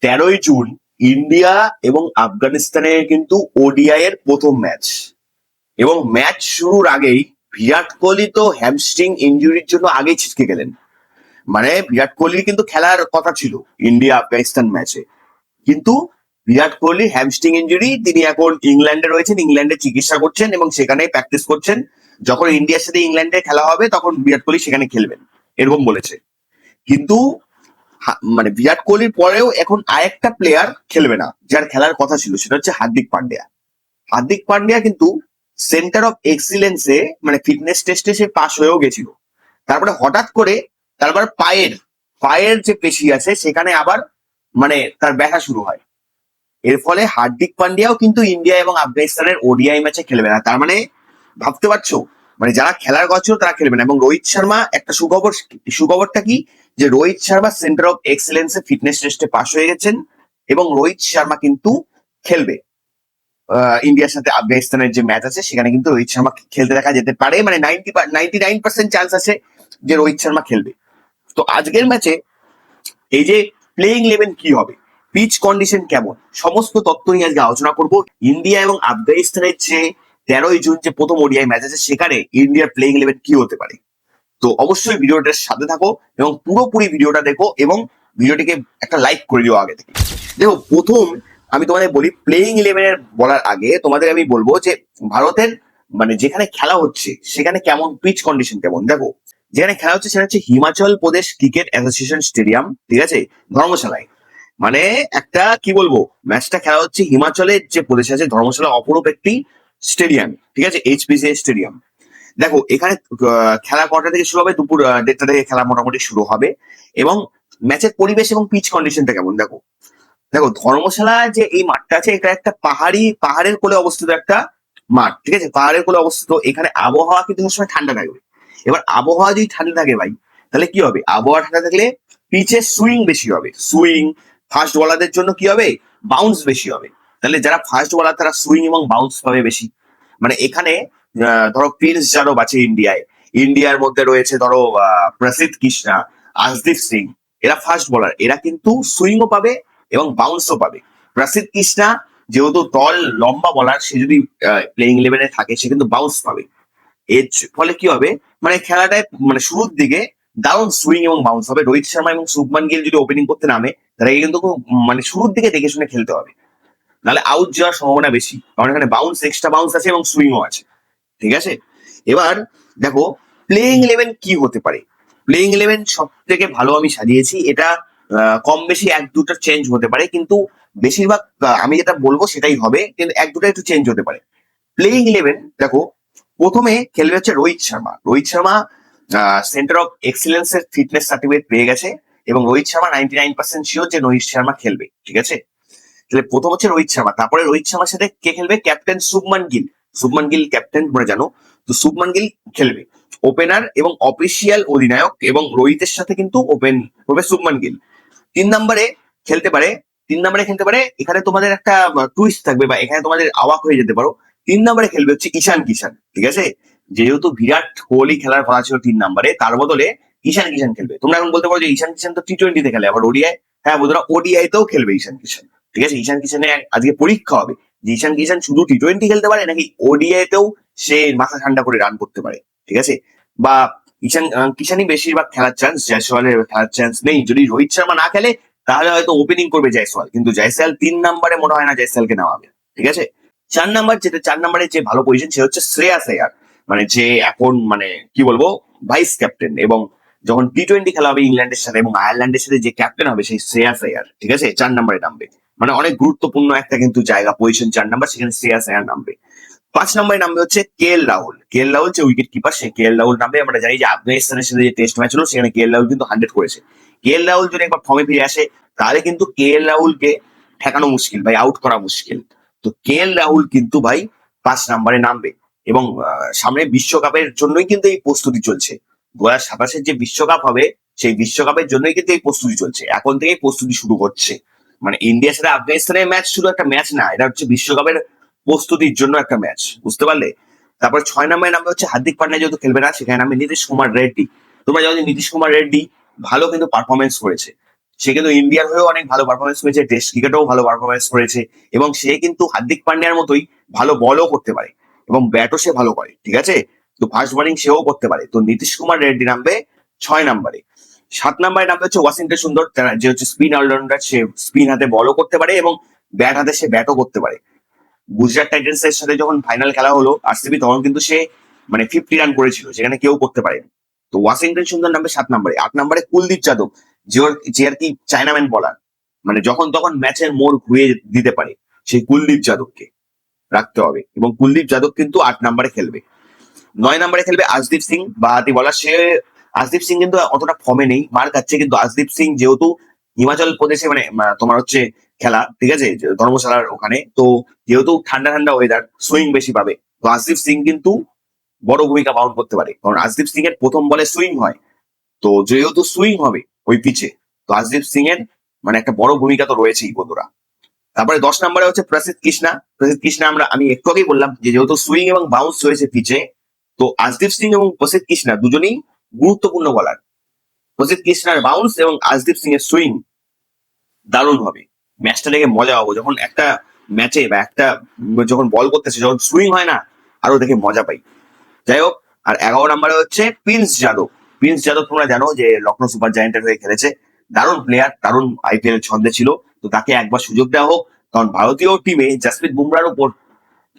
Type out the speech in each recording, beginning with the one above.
13ই June India এবং আফগানিস্তানের কিন্তু ওডিআই এর প্রথম ম্যাচ। এবং ম্যাচ শুরুর আগেই বিরাট কোহলি তো হ্যামস্ট্রিং ইনজুরির জন্য আগেই ছিটকে গেলেন। মানে বিরাট কোহলির কিন্তু খেলার কথা ছিল ইন্ডিয়া আফগানিস্তান ম্যাচে, কিন্তু বিরাট কোহলি হ্যামস্ট্রিং ইনজুরি, তিনি এখন ইংল্যান্ডে রয়েছেন, ইংল্যান্ডে চিকিৎসা করছেন এবং সেখানেই প্র্যাকটিস করছেন। যখন ইন্ডিয়ার সাথে ইংল্যান্ডে খেলা হবে তখন বিরাট কোহলি সেখানে খেলবেন, এরকম বলেছে। কিন্তু মানে বিরাট কোহলির পরেও এখন আরেকটা প্লেয়ার খেলবে না যার খেলার কথা ছিল, সেটা হচ্ছে হার্দিক পান্ডিয়া। হার্দিক পান্ডিয়া কিন্তু সেন্টার অফ এক্সিলেন্সে মানে ফিটনেস টেস্টে সে পাস হয়েও গেছিল। তারপরে হঠাৎ করে তারপর পায়ের যে পেশি আছে সেখানে আবার মানে তার ব্যথা শুরু হয়। এর ফলে হার্দিক পান্ডিয়াও কিন্তু ইন্ডিয়া এবং আফগানিস্তানের ওডিআই ম্যাচে খেলবে না। তার মানে ভাবতে পারছো, মানে যারা খেলার কথা ছিল তারা খেলবে না। এবং রোহিত শর্মা, একটা সুখবরটা কি, যে রোহিত শর্মা সেন্টার অফ এক্সেলেন্সে ফিটনেস টেস্টে পাস হয়ে গেছেন এবং রোহিত শর্মা কিন্তু খেলবে ইন্ডিয়ার সাথে আফগানিস্তানের যে ম্যাচ আছে সেখানে কিন্তু রোহিত শর্মা খেলতে দেখা যেতে পারে। মানে 99% চান্স আছে যে রোহিত শর্মা খেলবে। তো আজকের ম্যাচে এই যে প্লেইং 11 কি হবে, পিচ কন্ডিশন কেমন, সমস্ত তথ্য নিয়ে আজকে আলোচনা করব। ইন্ডিয়া এবং আফগানিস্তানের যে 13ই জুন যে প্রথম ওডিআই ম্যাচ আছে সেখানে ইন্ডিয়ার প্লেইং 11 কি হতে পারে। তো অবশ্যই ভিডিওটার সাথে থাকো এবং পুরোপুরি ভিডিওটা দেখো এবং ভিডিওটিকে একটা লাইক করে দিও আগে থেকে। দেখো, প্রথম আমি তোমাদের বলি, প্লেইং 11 বলার আগে তোমাদের আমি বলবো যে ভারতের মানে যেখানে খেলা হচ্ছে সেখানে কেমন পিচ কন্ডিশন কেমন। দেখো, যেখানে খেলা হচ্ছে সেটা হচ্ছে Himachal Pradesh cricket association stadium, ঠিক আছে, ধর্মশালায়। মানে একটা কি বলবো, ম্যাচটা খেলা হচ্ছে হিমাচলের যে প্রদেশ আছে ধর্মশালা, অপরূপ একটি স্টেডিয়াম, ঠিক আছে, এইচপিসি স্টেডিয়াম। দেখো, এখানে খেলা কটা থেকে শুরু হবে, দুপুর 1:30 থেকে খেলা মোটামুটি শুরু হবে। এবং ম্যাচের পরিবেশ এবং পিচ কন্ডিশনটা কেমন দেখো। দেখো, ধর্মশালা যে এই মাঠটা আছে এটা একটা পাহাড়ের কোলে অবস্থিত একটা মাঠ, ঠিক আছে, পাহাড়ের কোলে অবস্থিত। এখানে আবহাওয়া কিন্তু সময় ঠান্ডা থাকবে। এবার আবহাওয়া যদি ঠান্ডা থাকে ভাই, তাহলে কি হবে, আবহাওয়া ঠান্ডা থাকলে পিচের সুইং বেশি হবে। ফাস্ট বোলারদের জন্য কি হবে, বাউন্স বেশি হবে। তাহলে যারা ফাস্ট বোলার তারা সুইং এবং বাউন্স পাবে বেশি। মানে এখানে ধরো প্রিন্স যাদব আছে ইন্ডিয়ার মধ্যে রয়েছে ধরো প্রসিদ্ধ কৃষ্ণা, আশদীপ সিং, এরা ফাস্ট বোলার, এরা কিন্তু সুইংও পাবে এবং বাউন্সও পাবে। প্রসিদ্ধ কৃষ্ণা যেহেতু টল লম্বা বলার, সে যদি প্লেইং 11-এ থাকে সে কিন্তু বাউন্স পাবে। এর ফলে কি হবে, মানে খেলাটায় মানে শুরুর দিকে দারুণ সুইং এবং বাউন্স হবে। রোহিত শর্মা এবং শুভমান গিল যদি ওপেনিং করতে নামে তারা কিন্তু মানে শুরুর দিকে দেখে শুনে খেলতে হবে, নাহলে আউট যাওয়ার সম্ভাবনা বেশি, কারণ এখানে এক্সট্রা বাউন্স আছে এবং সুইংও আছে, ঠিক আছে। এবার দেখো, প্লেইং 11 কি হতে পারে। প্লেইং 11 সব থেকে ভালো আমি সাজিয়েছি, এটা কম বেশি এক দুটো চেঞ্জ হতে পারে, কিন্তু বেশিরভাগ আমি যেটা বলবো সেটাই হবে, কিন্তু এক দুটো একটু চেঞ্জ হতে পারে। প্লেইং 11 দেখো, প্রথমে খেলবে হচ্ছে Rohit Sharma centre of excellence এর ফিটনেস সার্টিফিকেট পেয়ে গেছে এবং রোহিত শর্মা 99% শিওর যে রোহিত শর্মা খেলবে, ঠিক আছে। তাহলে প্রথম হচ্ছে রোহিত শর্মা, তারপরে রোহিত শর্মার সাথে কে খেলবে, ক্যাপ্টেন শুভমান গিল ক্যাপ্টেন তোমরা জানো, তো শুভমান গিল খেলবে ওপেনার এবং অফিসিয়াল অধিনায়ক, এবং রোহিতের সাথে কিন্তু ওপেন করবে শুভমান গিল। 3 নম্বরে খেলতে পারে, এখানে তোমাদের একটা টুইস্ট থাকবে বা এখানে তোমাদের অবাক হয়ে যেতে পারো। 3 নম্বরে খেলবে হচ্ছে ঈশান কিষান, ঠিক আছে। যেহেতু বিরাট কোহলি খেলার কথা ছিল 3 নম্বরে, তার বদলে ঈশান কিষান খেলবে। তোমরা এখন বলতে পারো যে ঈশান কিষান তো টি20-তে খেলে, আবার ওডিআই, হ্যাঁ বন্ধুরা, ওডিআই তেও খেলবে ঈশান কিষান, ঠিক আছে। ঈশান কিষানে আজকে পরীক্ষা হবে যে ঈশান কিষান শুধু টি20 খেলতে পারে নাকি ওডিআই তেও সে মাথা ঠান্ডা করে রান করতে পারে, ঠিক আছে। বা ঈশান কিষানই বেশিরভাগ খেলার চান্স, জয়সওয়ালের খেলার চান্স নেই। যদি রোহিত শর্মা না খেলে তাহলে হয়তো ওপেনিং করবে জয়সওয়াল, কিন্তু জয়সওয়াল 3 নম্বরে মনে হয় না জয়সওয়ালকে নেওয়া হবে, ঠিক আছে। 4 নম্বরে যে ভালো পজিশন সে হচ্ছে শ্রেয়াস আয়ার, মানে যে এখন মানে কি বলবো ভাইস ক্যাপ্টেন, এবং যখন টি20 খেলা হবে ইংল্যান্ডের সাথে এবং আয়ারল্যান্ডের সাথে যে ক্যাপ্টেন হবে সেই শ্রেয়াস আয়ার, ঠিক আছে, 4 নম্বরে নামবে। মানে অনেক গুরুত্বপূর্ণ একটা কিন্তু জায়গা, পজিশন 4 নম্বর, সেখানে শ্রেয়াস আয়ার নামবে। 5 নম্বরে নামবে হচ্ছে কে এল রাহুল যে উইকেট কিপার, সে কে এল রাহুল নামবে। আমরা জানি যে আফগানিস্তানের সাথে যে টেস্ট ম্যাচ হলো সেখানে কে এল রাহুল কিন্তু 100 করেছে। কে এল রাহুল যদি একবার ফর্মে ফিরে আসে তাহলে কিন্তু কে এল রাহুলকে ঠেকানো মুশকিল ভাই, আউট করা মুশকিল। তো কে এল রাহুল কিন্তু ভাই 5 নম্বরে নামবে। এবং সামনে বিশ্বকাপের জন্যই কিন্তু এই প্রস্তুতি চলছে। 2027-এর যে বিশ্বকাপ হবে সেই বিশ্বকাপের জন্যই কিন্তু এই প্রস্তুতি চলছে, এখন থেকেই প্রস্তুতি শুরু করছে। মানে ইন্ডিয়ার সাথে আফগানিস্তানের ম্যাচ শুধু একটা ম্যাচ না, এটা হচ্ছে বিশ্বকাপের প্রস্তুতির জন্য একটা ম্যাচ, বুঝতে পারলে। তারপর 6 নম্বরে নামবে হচ্ছে হার্দিক পান্ডিয়া, যেহেতু খেলবে না সেখানে নামবে নীতিশ কুমার রেড্ডি। তোমরা জানো যে নীতিশ কুমার রেড্ডি ভালো কিন্তু পারফরমেন্স করেছে, সে কিন্তু ইন্ডিয়ার হয়েও অনেক ভালো পারফরমেন্স করেছে, টেস্ট ক্রিকেটেও ভালো পারফরমেন্স করেছে, এবং সে কিন্তু হার্দিক পান্ডিয়ার মতোই ভালো বলও করতে পারে এবং ব্যাটও সে ভালো করে, ঠিক আছে। তো ফাস্ট বোলিং সেও করতে পারে। তো নীতিশ কুমার রেড্ডি নামবে 6 নম্বরে। 7 নম্বরে নামবে হচ্ছে ওয়াশিংটন সুন্দর, যে হচ্ছে স্পিন অলরাউন্ডার, সে স্পিন হাতে বলও করতে পারে এবং ব্যাট হাতে সে ব্যাটও করতে পারে। গুজরাট টাইটান্স এর সাথে যখন ফাইনাল খেলা হলো আরসিবি, তখন কিন্তু সে মানে 50 রান করেছিল, সেখানে কেউ করতে পারেনি। তো ওয়াশিংটন সুন্দর নামবে 7 নম্বরে। 8 নম্বরে কুলদীপ যাদব, যে আর কি চায়নাম্যান বলার, মানে যখন তখন ম্যাচের মোড় ঘুরিয়ে দিতে পারে, সেই কুলদীপ যাদবকে রাখতে হবে, এবং কুলদীপ যাদব কিন্তু 8 নম্বরে খেলবে। 9 নম্বরে খেলবে আশদীপ সিং, বাহাতি বলার। সে আশদীপ সিং কিন্তু অতটা ফর্মে নেই, মার খাচ্ছে, কিন্তু আশদীপ সিং যেহেতু হিমাচল প্রদেশে মানে তোমার হচ্ছে খেলা, ঠিক আছে, ধর্মশালার ওখানে, তো যেহেতু ঠান্ডা ঠান্ডা ওয়েদার, সুইং বেশি পাবে। তো আশদীপ সিং কিন্তু বড় ভূমিকা পালন করতে পারে, কারণ আশদীপ সিং এর প্রথম বলে সুইং হয়। তো যেহেতু সুইং হবে ওই পিচে, তো আশদীপ সিং এর মানে একটা বড় ভূমিকা তো রয়েছেই বন্ধুরা। তারপরে 10 নম্বরে হচ্ছে প্রসিদ্ধ কৃষ্ণা। প্রসিদ্ধ কৃষ্ণা আমি একটু আগেই বললাম যে যেহেতু সুইং এবং বাউন্স রয়েছে পিচে, তো আশদীপ সিং এবং প্রসিদ্ধ কৃষ্ণা দুজনেই গুরুত্বপূর্ণ বলার। প্রসিদ্ধ কৃষ্ণার বাউন্স এবং আশদীপ সিং এর সুইং দারুণ হবে, ম্যাচটা দেখে মজা পাবো। যখন একটা ম্যাচে বা একটা যখন বল করতেছে, যখন সুইং হয় না, আরো দেখে মজা পাই। যাই হোক, আর 11 নম্বরে হচ্ছে প্রিন্স যাদব। প্রিন্স যাদব তোমরা জানো যে লখনৌ সুপার জায়ান্টের হয়ে খেলেছে, দারুণ প্লেয়ার, দারুণ আইপিএল ছন্দে ছিল। তো তাকে একবার সুযোগ দেওয়া হোক, কারণ ভারতীয় টিমে জাসপ্রীত বুমরার উপর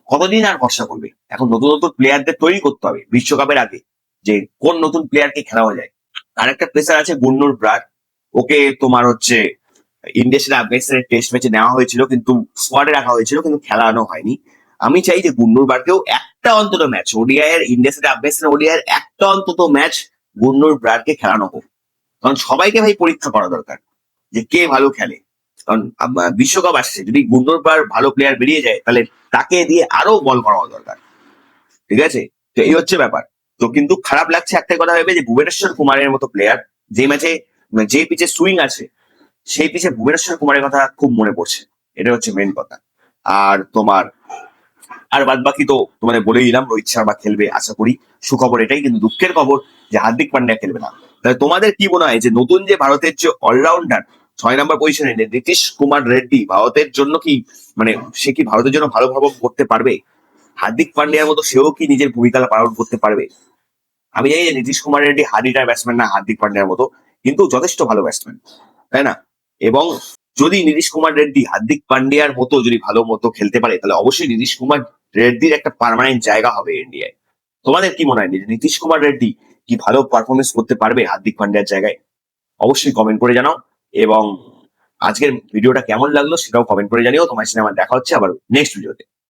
কতদিন আর ভরসা করবে। এখন নতুন নতুন প্লেয়ারদের তৈরি করতে হবে বিশ্বকাপের আগে, যে কোন নতুন প্লেয়ারকে খেলানো যায়। আর একটা প্লেসার আছে গুন্নুর ব্রাড, ওকে তোমার হচ্ছে ইন্ডিয়ার সাথে আফগানিস্তানের টেস্ট ম্যাচে নেওয়া হয়েছিল, কিন্তু স্কোয়াডে রাখা হয়েছিল, কিন্তু খেলানো হয়নি। আমি চাই যে গুন্নুর ব্রাডকেও একটা অন্তত ম্যাচ ওডিআই এর, ইন্ডিয়ার সাথে আফগানিস্তান ওডিআই এর একটা অন্তত ম্যাচ গুন্নুর ব্রাডকে খেলানো হোক। কারণ সবাইকে ভাই পরীক্ষা করা দরকার যে কে ভালো খেলে। কারণ বিশ্বকাপ আসছে, যদি গুন্নুর ব্রাড ভালো প্লেয়ার বেরিয়ে যায়, তাহলে তাকে দিয়ে আরো বল করানো দরকার, ঠিক আছে। তো এই হচ্ছে ব্যাপার। তো কিন্তু খারাপ লাগছে একটাই কথা ভেবে, যে ভুবনেশ্বর কুমারের মতো প্লেয়ার, যে ম্যাচে যে পিচে সুইং আছে, সেই পিছে ভুবনেশ্বর কুমারের কথা খুব মনে পড়ছে, এটা হচ্ছে মেন কথা। আর তোমার আর বাদ বাকি তো তোমাদের বলেই দিলাম, রোহিত শর্মা খেলবে আশা করি, সুখবর এটাই। কিন্তু দুঃখের খবর যে হার্দিক পান্ডিয়া খেলবে না। তাহলে তোমাদের কি মনে হয় যে নতুন যে ভারতের যে অলরাউন্ডার 6 নম্বর পজিশনে নীতিশ কুমার রেড্ডি, ভারতের জন্য কি মানে সে কি ভারতের জন্য ভালো পারফর্ম করতে পারবে? হার্দিক পান্ডিয়ার মতো সেও কি নিজের ভূমিকা পালন করতে পারবে? আমি জানি যে নীতিশ কুমার রেড্ডি হার্ডিটার ব্যাটসম্যান না হার্দিক পান্ডিয়ার মতো, কিন্তু যথেষ্ট ভালো ব্যাটসম্যান, তাই না? এবং যদি নীতিশ কুমার রেড্ডি হার্দিক পান্ডিয়ার মতো যদি ভালো মতো খেলতে পারে, তাহলে অবশ্যই নীতিশ কুমার রেড্ডির একটা পার্মানেন্ট জায়গা হবে ইন্ডিয়ায়। তোমাদের কি মনে হয় যে নীতিশ কুমার রেড্ডি কি ভালো পারফরমেন্স করতে পারবে হার্দিক পান্ডিয়ার জায়গায়? অবশ্যই কমেন্ট করে জানাও। এবং আজকের ভিডিওটা কেমন লাগলো সেটাও কমেন্ট করে জানিও। তোমার সাথে আমার দেখা হচ্ছে আবার নেক্সট ভিডিওতে।